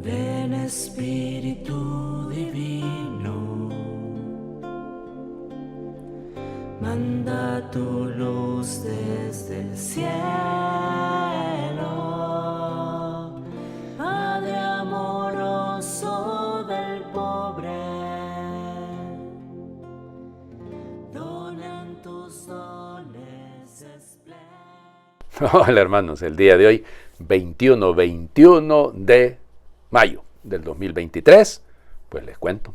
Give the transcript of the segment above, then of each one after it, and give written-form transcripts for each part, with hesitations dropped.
Ven Espíritu Divino, manda tu luz desde el cielo, Padre amoroso del pobre, dona en tus dones espléndidos. Hola hermanos, el día de hoy, 21 de mayo del 2023, pues les cuento,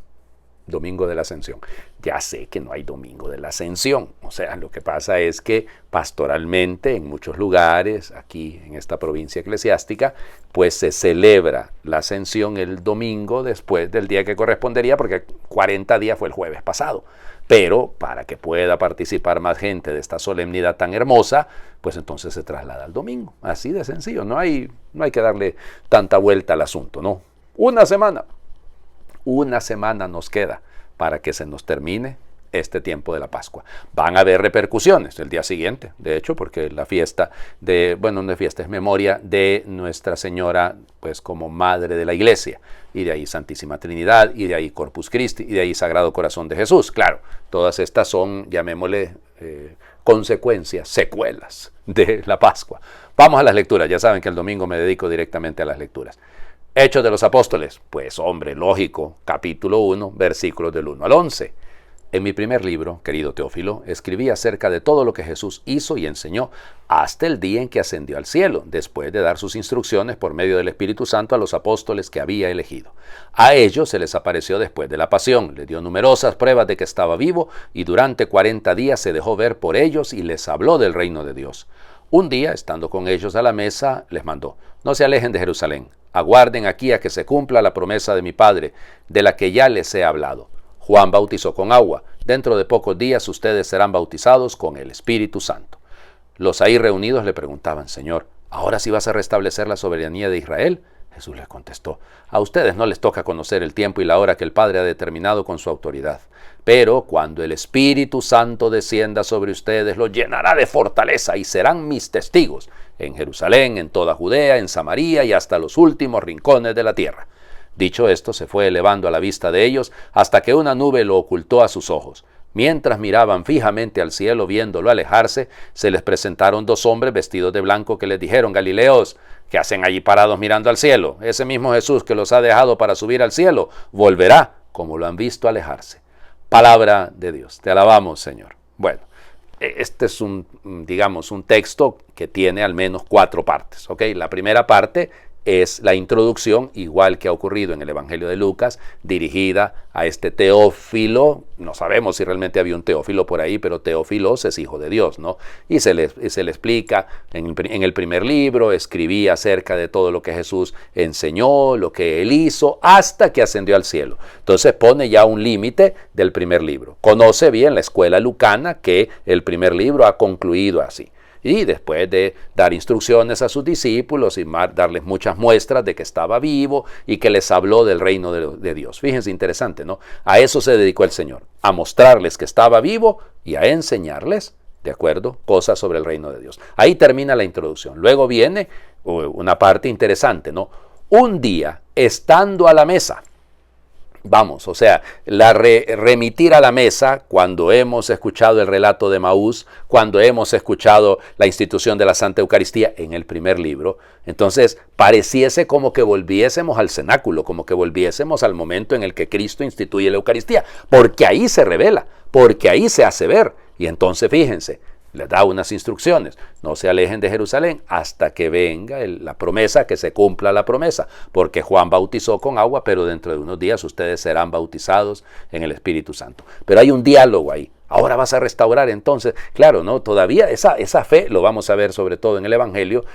Domingo de la Ascensión. Ya sé que no hay Domingo de la Ascensión, o sea, lo que pasa es que pastoralmente en muchos lugares, aquí en esta provincia eclesiástica, pues se celebra la Ascensión el domingo después del día que correspondería, porque 40 días fue el jueves pasado. Pero para que pueda participar más gente de esta solemnidad tan hermosa, pues entonces se traslada al domingo. Así de sencillo, no hay que darle tanta vuelta al asunto, ¿no? Una semana nos queda para que se nos termine este tiempo de la Pascua. Van a haber repercusiones el día siguiente, de hecho, porque la fiesta no es fiesta, es memoria de Nuestra Señora, pues como Madre de la Iglesia, y de ahí Santísima Trinidad, y de ahí Corpus Christi, y de ahí Sagrado Corazón de Jesús. Claro, todas estas son, llamémosle, consecuencias, secuelas de la Pascua. Vamos a las lecturas, ya saben que el domingo me dedico directamente a las lecturas. Hechos de los Apóstoles, pues hombre, lógico, capítulo 1, versículos del 1 al 11. En mi primer libro, querido Teófilo, escribí acerca de todo lo que Jesús hizo y enseñó hasta el día en que ascendió al cielo, después de dar sus instrucciones por medio del Espíritu Santo a los apóstoles que había elegido. A ellos se les apareció después de la pasión, les dio numerosas pruebas de que estaba vivo y durante 40 días se dejó ver por ellos y les habló del reino de Dios. Un día, estando con ellos a la mesa, les mandó: no se alejen de Jerusalén, aguarden aquí a que se cumpla la promesa de mi Padre, de la que ya les he hablado. Juan bautizó con agua, dentro de pocos días ustedes serán bautizados con el Espíritu Santo. Los ahí reunidos le preguntaban: Señor, ¿ahora sí vas a restablecer la soberanía de Israel? Jesús les contestó: a ustedes no les toca conocer el tiempo y la hora que el Padre ha determinado con su autoridad. Pero cuando el Espíritu Santo descienda sobre ustedes, los llenará de fortaleza y serán mis testigos en Jerusalén, en toda Judea, en Samaria y hasta los últimos rincones de la tierra. Dicho esto, se fue elevando a la vista de ellos hasta que una nube lo ocultó a sus ojos. Mientras miraban fijamente al cielo viéndolo alejarse, se les presentaron dos hombres vestidos de blanco que les dijeron: Galileos, ¿qué hacen allí parados mirando al cielo? Ese mismo Jesús que los ha dejado para subir al cielo volverá como lo han visto alejarse. Palabra de Dios. Te alabamos, Señor. Bueno, este es un texto que tiene al menos 4 partes, ¿ok? La primera parte es la introducción, igual que ha ocurrido en el Evangelio de Lucas, dirigida a este Teófilo. No sabemos si realmente había un Teófilo por ahí, pero Teófilos es hijo de Dios, ¿no? Y se le explica en el primer libro, escribía acerca de todo lo que Jesús enseñó, lo que él hizo, hasta que ascendió al cielo. Entonces pone ya un límite del primer libro. Conoce bien la escuela lucana que el primer libro ha concluido así. Y después de dar instrucciones a sus discípulos y darles muchas muestras de que estaba vivo y que les habló del reino de Dios. Fíjense, interesante, ¿no? A eso se dedicó el Señor, a mostrarles que estaba vivo y a enseñarles, ¿de acuerdo?, cosas sobre el reino de Dios. Ahí termina la introducción. Luego viene una parte interesante, ¿no? Un día, estando a la mesa, vamos, o sea, remitir a la mesa cuando hemos escuchado el relato de Maús, cuando hemos escuchado la institución de la Santa Eucaristía en el primer libro. Entonces, pareciese como que volviésemos al cenáculo, como que volviésemos al momento en el que Cristo instituye la Eucaristía, porque ahí se revela, porque ahí se hace ver. Y entonces, fíjense, les da unas instrucciones: no se alejen de Jerusalén hasta que venga la promesa, que se cumpla la promesa, porque Juan bautizó con agua, pero dentro de unos días ustedes serán bautizados en el Espíritu Santo. Pero hay un diálogo ahí. Ahora vas a restaurar entonces. Claro, ¿no? Todavía esa fe, lo vamos a ver sobre todo en el Evangelio,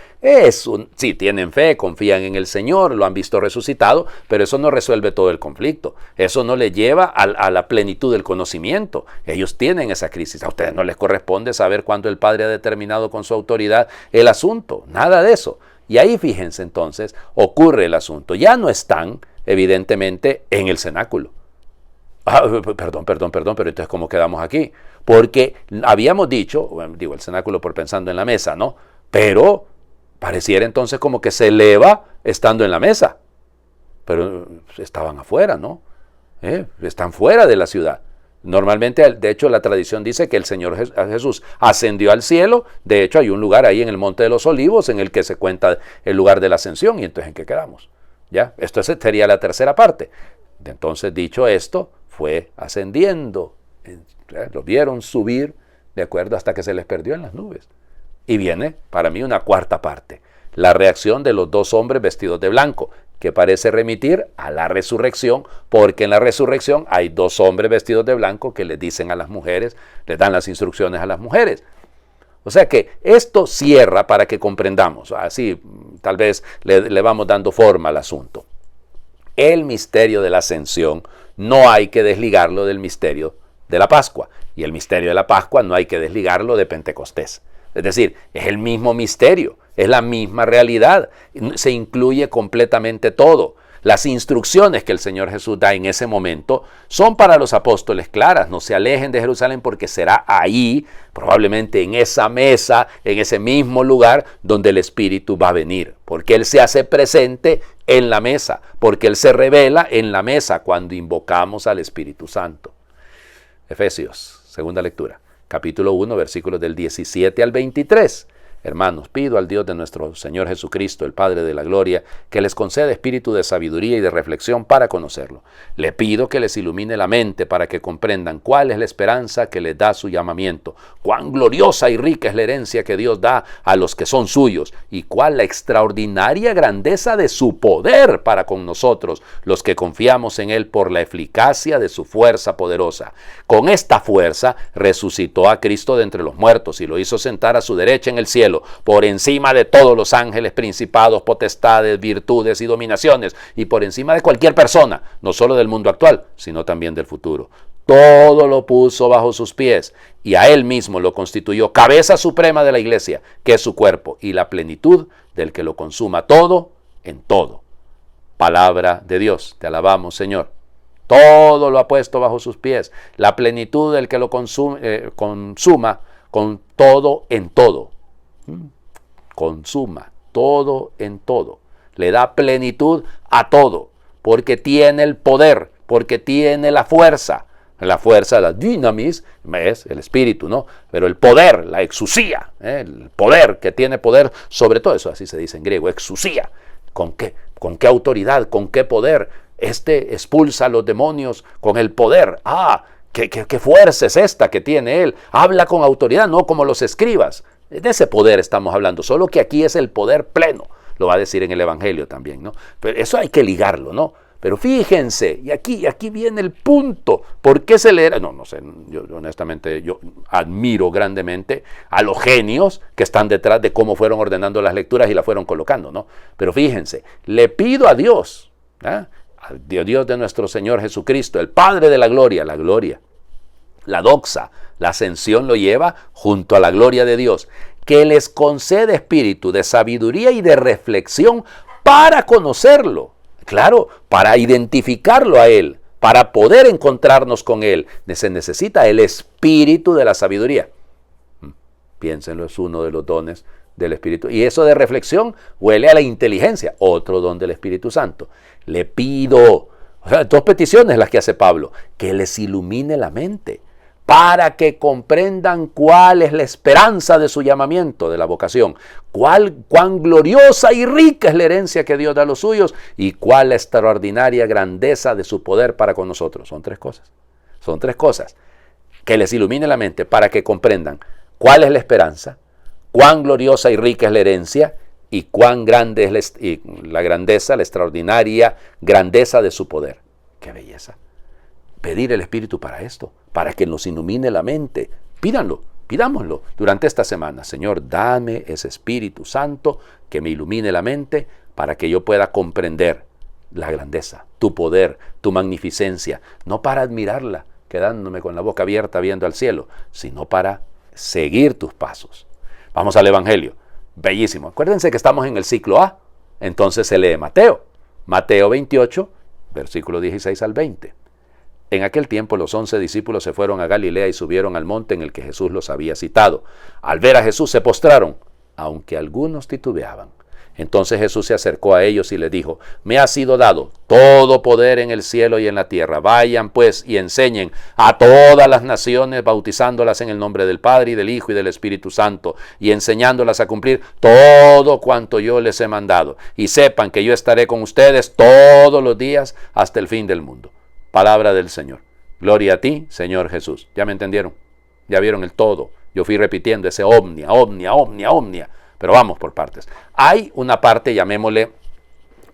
sí, tienen fe, confían en el Señor, lo han visto resucitado, pero eso no resuelve todo el conflicto. Eso no les lleva a la plenitud del conocimiento. Ellos tienen esa crisis. A ustedes no les corresponde saber cuándo el Padre ha determinado con su autoridad el asunto. Nada de eso. Y ahí, fíjense entonces, ocurre el asunto. Ya no están, evidentemente, en el cenáculo. Perdón, pero entonces ¿cómo quedamos aquí? Porque habíamos dicho, el cenáculo por pensando en la mesa, ¿no? Pero pareciera entonces como que se eleva estando en la mesa. pero estaban afuera, ¿no? Están fuera de la ciudad. Normalmente, de hecho, la tradición dice que el Señor Jesús ascendió al cielo. De hecho, hay un lugar ahí en el Monte de los Olivos en el que se cuenta el lugar de la ascensión. ¿Y entonces en qué quedamos? ¿Ya? Esto sería la tercera parte. Entonces, dicho esto, fue ascendiendo. Lo vieron subir, ¿de acuerdo? Hasta que se les perdió en las nubes. Y viene, para mí, una cuarta parte. La reacción de los dos hombres vestidos de blanco, que parece remitir a la resurrección, porque en la resurrección hay dos hombres vestidos de blanco que les dicen a las mujeres, les dan las instrucciones a las mujeres. O sea que esto cierra para que comprendamos, así tal vez le vamos dando forma al asunto. El misterio de la ascensión no hay que desligarlo del misterio de la Pascua, y el misterio de la Pascua no hay que desligarlo de Pentecostés. Es decir, es el mismo misterio, es la misma realidad, se incluye completamente todo. Las instrucciones que el Señor Jesús da en ese momento son para los apóstoles claras. No se alejen de Jerusalén porque será ahí, probablemente en esa mesa, en ese mismo lugar donde el Espíritu va a venir. Porque Él se hace presente en la mesa, porque Él se revela en la mesa cuando invocamos al Espíritu Santo. Efesios, segunda lectura, capítulo 1, versículos del 17 al 23. Hermanos, pido al Dios de nuestro Señor Jesucristo, el Padre de la Gloria, que les conceda espíritu de sabiduría y de reflexión para conocerlo. Le pido que les ilumine la mente para que comprendan cuál es la esperanza que les da su llamamiento, cuán gloriosa y rica es la herencia que Dios da a los que son suyos, y cuál la extraordinaria grandeza de su poder para con nosotros, los que confiamos en Él por la eficacia de su fuerza poderosa. Con esta fuerza resucitó a Cristo de entre los muertos y lo hizo sentar a su derecha en el cielo, por encima de todos los ángeles, principados, potestades, virtudes y dominaciones, y por encima de cualquier persona, no solo del mundo actual, sino también del futuro. Todo lo puso bajo sus pies, y a Él mismo lo constituyó cabeza suprema de la iglesia, que es su cuerpo, y la plenitud del que lo consuma todo en todo. Palabra de Dios, te alabamos, Señor. Todo lo ha puesto bajo sus pies, la plenitud del que lo consuma con todo en todo. Consuma todo en todo, le da plenitud a todo, porque tiene el poder, porque tiene la fuerza, la dynamis, es el espíritu, ¿no? Pero el poder, la exusía, el poder, que tiene poder sobre todo, eso así se dice en griego, exusía. ¿Con qué? ¿Con qué autoridad? ¿Con qué poder? Expulsa a los demonios con el poder. ¿Qué fuerza es esta que tiene él? Habla con autoridad, no como los escribas. De ese poder estamos hablando, solo que aquí es el poder pleno, lo va a decir en el Evangelio también, ¿no? Pero eso hay que ligarlo, ¿no? Pero fíjense, y aquí viene el punto, ¿por qué se le... No sé, yo honestamente admiro grandemente a los genios que están detrás de cómo fueron ordenando las lecturas y las fueron colocando, ¿no? Pero fíjense, le pido a Dios, al Dios de nuestro Señor Jesucristo, el Padre de la gloria, la doxa, la ascensión lo lleva junto a la gloria de Dios, que les concede espíritu de sabiduría y de reflexión para conocerlo. Claro, para identificarlo a Él, para poder encontrarnos con Él, se necesita el espíritu de la sabiduría. Piénsenlo, es uno de los dones del Espíritu. Y eso de reflexión huele a la inteligencia, otro don del Espíritu Santo. Le pido, dos peticiones las que hace Pablo, que les ilumine la mente, para que comprendan cuál es la esperanza de su llamamiento, de la vocación, cuán gloriosa y rica es la herencia que Dios da a los suyos, y cuál la extraordinaria grandeza de su poder para con nosotros. Son tres cosas. Que les ilumine la mente para que comprendan cuál es la esperanza, cuán gloriosa y rica es la herencia, y cuán grande es la grandeza, la extraordinaria grandeza de su poder. ¡Qué belleza! Pedir el Espíritu para esto, para que nos ilumine la mente. Pidámoslo durante esta semana. Señor, dame ese Espíritu Santo que me ilumine la mente para que yo pueda comprender la grandeza, tu poder, tu magnificencia, no para admirarla, quedándome con la boca abierta viendo al cielo, sino para seguir tus pasos. Vamos al Evangelio. Bellísimo. Acuérdense que estamos en el ciclo A. Entonces se lee Mateo 28, versículo 16 al 20. En aquel tiempo los 11 discípulos se fueron a Galilea y subieron al monte en el que Jesús los había citado. Al ver a Jesús se postraron, aunque algunos titubeaban. Entonces Jesús se acercó a ellos y les dijo: me ha sido dado todo poder en el cielo y en la tierra. Vayan pues y enseñen a todas las naciones, bautizándolas en el nombre del Padre y del Hijo y del Espíritu Santo, y enseñándolas a cumplir todo cuanto yo les he mandado. Y sepan que yo estaré con ustedes todos los días hasta el fin del mundo. Palabra del Señor. Gloria a ti, Señor Jesús. ¿Ya me entendieron? ¿Ya vieron el todo? Yo fui repitiendo ese omnia, omnia, omnia, omnia. Pero vamos por partes. Hay una parte, llamémosle,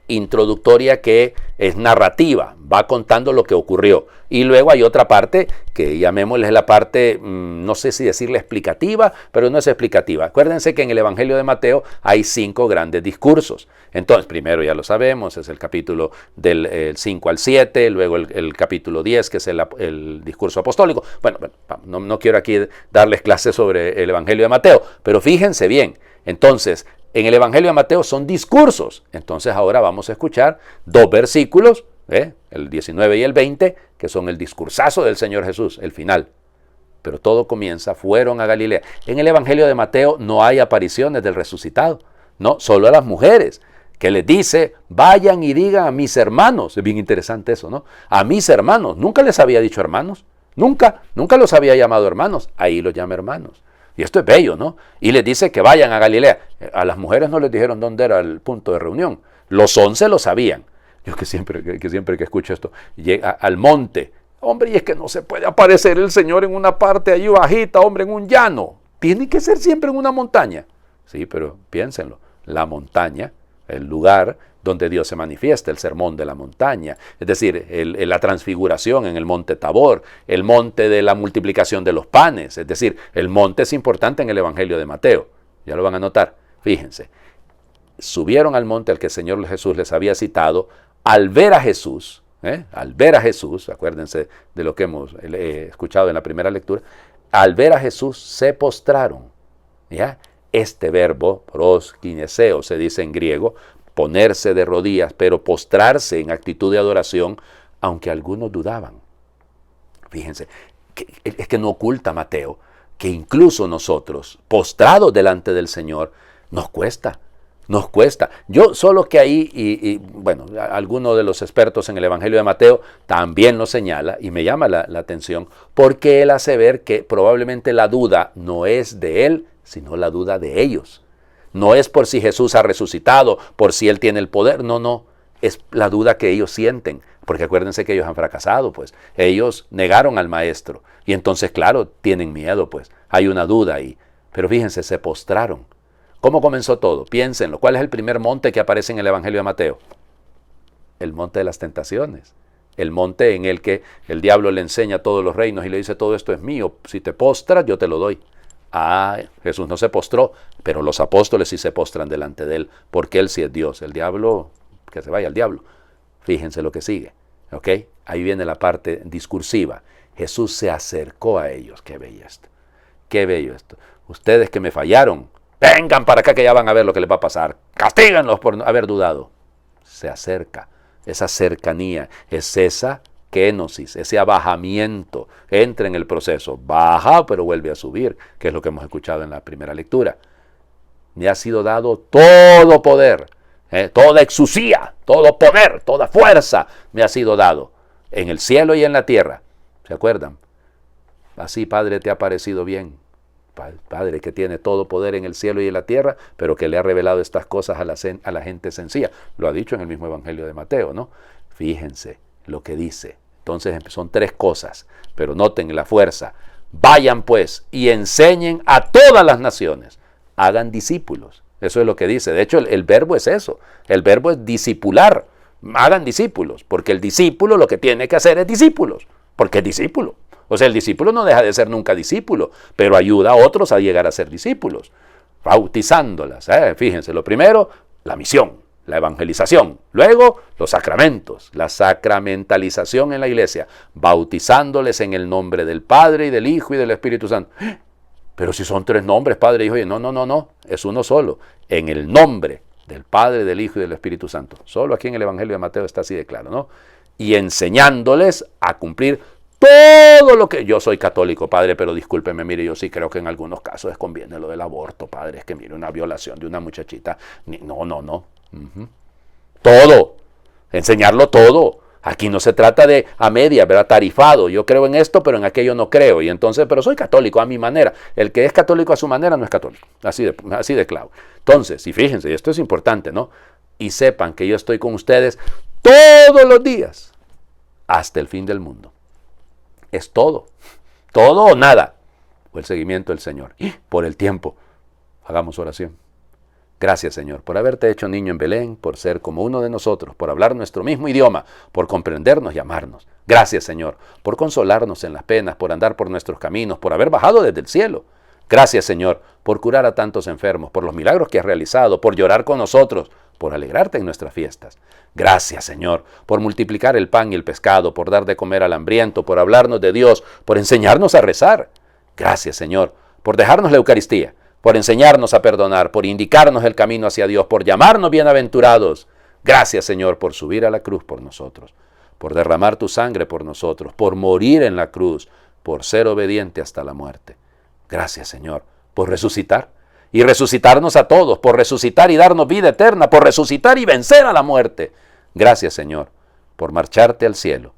introductoria, que es narrativa, va contando lo que ocurrió. Y luego hay otra parte que llamémosle la parte, no sé si decirle explicativa, pero no es explicativa. Acuérdense que en el Evangelio de Mateo hay 5 grandes discursos. Entonces, primero ya lo sabemos, es el capítulo del 5 al 7, luego el capítulo 10, que es el discurso apostólico. Bueno, no quiero aquí darles clases sobre el Evangelio de Mateo, pero fíjense bien. Entonces, en el Evangelio de Mateo son discursos. Entonces ahora vamos a escuchar 2 versículos, el 19 y el 20, que son el discursazo del Señor Jesús, el final. Pero todo comienza, fueron a Galilea. En el Evangelio de Mateo no hay apariciones del resucitado, no, solo a las mujeres, que les dice: vayan y digan a mis hermanos. Es bien interesante eso, ¿no? A mis hermanos. Nunca les había dicho hermanos, nunca los había llamado hermanos. Ahí los llama hermanos. Y esto es bello, ¿no? Y les dice que vayan a Galilea. A las mujeres no les dijeron dónde era el punto de reunión. Los 11 lo sabían. Yo que siempre que escucho esto, llega al monte. Hombre, y es que no se puede aparecer el Señor en una parte allí bajita, hombre, en un llano. Tiene que ser siempre en una montaña. Sí, pero piénsenlo. La montaña, el lugar donde Dios se manifiesta, el sermón de la montaña, es decir, la transfiguración en el monte Tabor, el monte de la multiplicación de los panes, es decir, el monte es importante en el Evangelio de Mateo, ya lo van a notar. Fíjense, subieron al monte al que el Señor Jesús les había citado. Al ver a Jesús, acuérdense de lo que hemos escuchado en la primera lectura, al ver a Jesús se postraron, ¿ya? Este verbo, proskinezeo, se dice en griego, ponerse de rodillas, pero postrarse en actitud de adoración, aunque algunos dudaban. Fíjense, es que no oculta Mateo que incluso nosotros, postrados delante del Señor, nos cuesta. Yo solo que ahí, bueno, alguno de los expertos en el Evangelio de Mateo también lo señala y me llama la atención, porque él hace ver que probablemente la duda no es de él, sino la duda de ellos. No es por si Jesús ha resucitado, por si Él tiene el poder, no, es la duda que ellos sienten, porque acuérdense que ellos han fracasado, pues, ellos negaron al Maestro, y entonces, claro, tienen miedo, pues, hay una duda ahí, pero fíjense, se postraron. ¿Cómo comenzó todo? Piénsenlo, ¿cuál es el primer monte que aparece en el Evangelio de Mateo? El monte de las tentaciones, el monte en el que el diablo le enseña todos los reinos y le dice: todo esto es mío, si te postras yo te lo doy. Jesús no se postró, pero los apóstoles sí se postran delante de él, porque él sí es Dios. El diablo, que se vaya al diablo. Fíjense lo que sigue, ¿ok? Ahí viene la parte discursiva. Jesús se acercó a ellos. Qué bello esto, qué bello esto. Ustedes que me fallaron, vengan para acá que ya van a ver lo que les va a pasar. Castíganlos por haber dudado. Se acerca, esa cercanía, es esa kenosis, ese abajamiento, entra en el proceso, baja pero vuelve a subir, que es lo que hemos escuchado en la primera lectura. Me ha sido dado todo poder, toda exusía, todo poder, toda fuerza me ha sido dado, en el cielo y en la tierra. ¿Se acuerdan? Así, Padre, te ha parecido bien. Padre que tiene todo poder en el cielo y en la tierra, pero que le ha revelado estas cosas a la gente sencilla. Lo ha dicho en el mismo Evangelio de Mateo, ¿no? Fíjense lo que dice. Entonces son 3 cosas, pero noten la fuerza. Vayan pues y enseñen a todas las naciones. Hagan discípulos. Eso es lo que dice. De hecho, el verbo es eso. El verbo es discipular. Hagan discípulos, porque el discípulo lo que tiene que hacer es discípulos, porque es discípulo. O sea, el discípulo no deja de ser nunca discípulo, pero ayuda a otros a llegar a ser discípulos, bautizándolas. Fíjense, lo primero, la misión, la evangelización, luego los sacramentos, la sacramentalización en la iglesia, bautizándoles en el nombre del Padre y del Hijo y del Espíritu Santo. Pero si son 3 nombres, Padre, Hijo y... No, es uno solo, en el nombre del Padre, del Hijo y del Espíritu Santo. Solo aquí en el Evangelio de Mateo está así de claro, ¿no? Y enseñándoles a cumplir Todo lo que... Yo soy católico, padre, pero discúlpeme, mire, yo sí creo que en algunos casos es conviene lo del aborto, padre. Es que mire, una violación de una muchachita. No. Todo. Enseñarlo todo. Aquí no se trata de a media, ¿verdad? Tarifado. Yo creo en esto, pero en aquello no creo. Y entonces, pero soy católico a mi manera. El que es católico a su manera no es católico. Así de claro. Entonces, y fíjense, y esto es importante, ¿no? Y sepan que yo estoy con ustedes todos los días hasta el fin del mundo. Es todo. Todo o nada. O el seguimiento del Señor. Y por el tiempo. Hagamos oración. Gracias, Señor, por haberte hecho niño en Belén, por ser como uno de nosotros, por hablar nuestro mismo idioma, por comprendernos y amarnos. Gracias, Señor, por consolarnos en las penas, por andar por nuestros caminos, por haber bajado desde el cielo. Gracias, Señor, por curar a tantos enfermos, por los milagros que has realizado, por llorar con nosotros, por alegrarte en nuestras fiestas. Gracias, Señor, por multiplicar el pan y el pescado, por dar de comer al hambriento, por hablarnos de Dios, por enseñarnos a rezar. Gracias, Señor, por dejarnos la Eucaristía, por enseñarnos a perdonar, por indicarnos el camino hacia Dios, por llamarnos bienaventurados. Gracias, Señor, por subir a la cruz por nosotros, por derramar tu sangre por nosotros, por morir en la cruz, por ser obediente hasta la muerte. Gracias, Señor, por resucitar y resucitarnos a todos, por resucitar y darnos vida eterna, por resucitar y vencer a la muerte. Gracias, Señor, por marcharte al cielo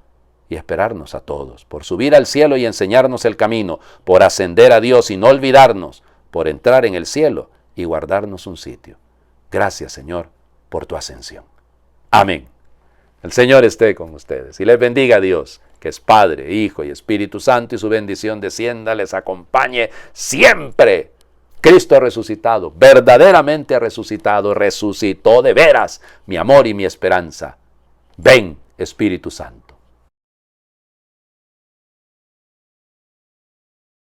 y esperarnos a todos, por subir al cielo y enseñarnos el camino, por ascender a Dios y no olvidarnos, por entrar en el cielo y guardarnos un sitio. Gracias, Señor, por tu ascensión. Amén. El Señor esté con ustedes y les bendiga a Dios, que es Padre, Hijo y Espíritu Santo, y su bendición descienda, les acompañe siempre. Cristo ha resucitado, verdaderamente ha resucitado, resucitó de veras, mi amor y mi esperanza. Ven, Espíritu Santo.